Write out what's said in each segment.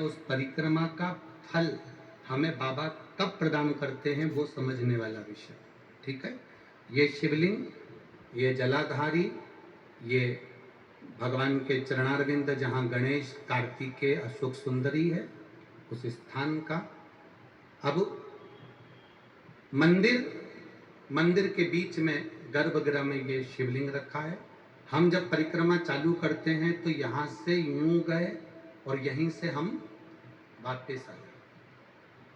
उस परिक्रमा का फल हमें बाबा कब प्रदान करते हैं वो समझने वाला विषय। ठीक है, ये शिवलिंग, ये जलाधारी, ये भगवान के चरणारविंद जहाँ गणेश, कार्तिकेय, अशोक सुंदरी है, उस स्थान का। अब मंदिर के बीच में गर्भगृह में ये शिवलिंग रखा है। हम जब परिक्रमा चालू करते हैं तो यहाँ से यूं गए और यहीं से हम वापस आ गए,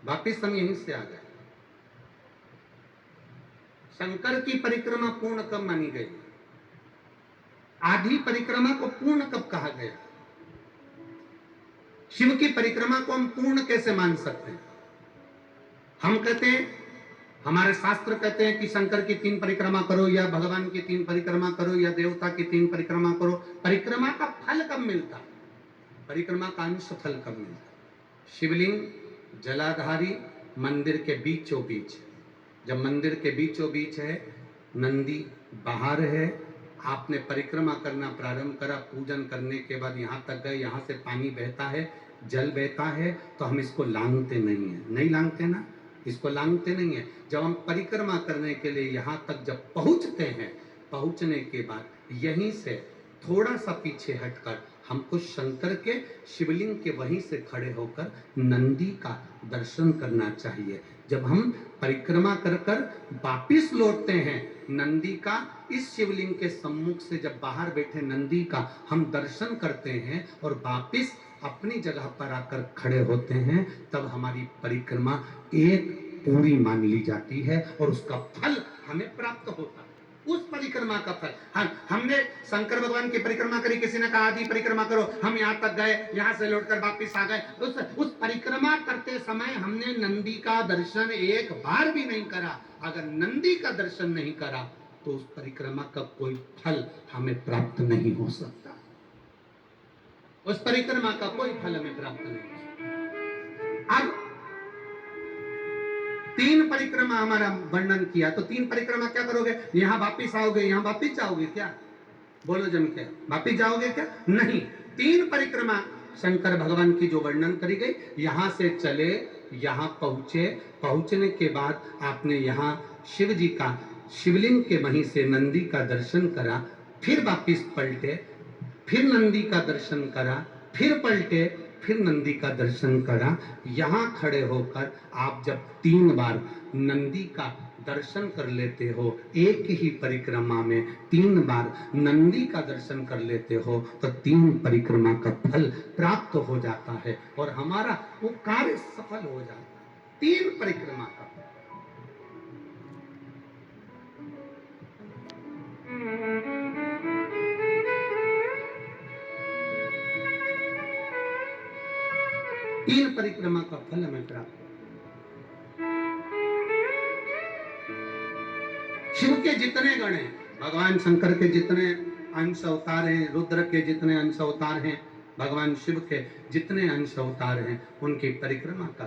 वापस हम यहीं से आ गए। शंकर की परिक्रमा पूर्ण कब मानी गई? आधी परिक्रमा को पूर्ण कब कहा गया? शिव की परिक्रमा को हम पूर्ण कैसे मान सकते हैं? हम कहते हैं, हमारे शास्त्र कहते हैं कि शंकर की 3 परिक्रमा करो, या भगवान की 3 परिक्रमा करो, या देवता की 3 परिक्रमा करो। परिक्रमा का फल कब मिलता? परिक्रमा का अंश फल कब मिलता? शिवलिंग, जलाधारी, मंदिर के बीचों बीच। जब मंदिर के बीचों बीच है, नंदी बाहर है, आपने परिक्रमा करना प्रारंभ करा, पूजन करने के बाद यहाँ तक गए, यहाँ से पानी बहता है, जल बहता है, तो हम इसको लांघते नहीं है, नहीं लांघते ना, इसको लांघते नहीं है। जब हम परिक्रमा करने के लिए यहाँ तक जब पहुँचते हैं, पहुँचने के बाद यहीं से थोड़ा सा पीछे हटकर हमको शंकर के शिवलिंग के वहीं से खड़े होकर नंदी का दर्शन करना चाहिए। जब हम परिक्रमा कर कर वापिस लौटते हैं, नंदी का इस शिवलिंग के सम्मुख से जब बाहर बैठे नंदी का हम दर्शन करते हैं और वापिस अपनी जगह पर आकर खड़े होते हैं, तब हमारी परिक्रमा एक पूरी मान ली जाती है और उसका फल हमें प्राप्त होता है। उस परिक्रमा का फल, हमने शंकर भगवान की परिक्रमा करी, किसी ने कहा आदि परिक्रमा करो, हम यहाँ तक गए, यहाँ से लौटकर वापिस आ गए। उस परिक्रमा करते समय हमने नंदी का दर्शन एक बार भी नहीं करा। अगर नंदी का दर्शन नहीं करा तो उस परिक्रमा का कोई फल हमें प्राप्त नहीं हो सकता। उस परिक्रमा का कोई फल हमें प्राप्त नहीं हो सकता। अब 3 परिक्रमा हमारा वर्णन किया, तो 3 परिक्रमा क्या करोगे? यहाँ वापिस आओगे, यहाँ वापिस जाओगे क्या? बोलो जम के, वापिस जाओगे क्या? नहीं। 3 परिक्रमा शंकर भगवान की जो वर्णन करी गई, यहाँ से चले, यहाँ पहुंचे, पहुंचने के बाद आपने यहाँ शिव जी का शिवलिंग के वहीं से नंदी का दर्शन करा, फिर वापिस पलटे, फिर नंदी का दर्शन करा, फिर पलटे, फिर नंदी का दर्शन करा। यहाँ खड़े होकर आप जब 3 बार नंदी का दर्शन कर लेते हो, एक ही परिक्रमा में 3 बार नंदी का दर्शन कर लेते हो, तो 3 परिक्रमा का फल प्राप्त हो जाता है और हमारा वो कार्य सफल हो जाता है। 3 परिक्रमा का फल। तीन परिक्रमा का फल हमें प्राप्त हो। शिव के जितने गण हैं, भगवान शंकर के जितने अंश अवतार हैं, रुद्र के जितने अंश अवतार हैं, भगवान शिव के जितने अंश अवतार हैं, उनकी परिक्रमा का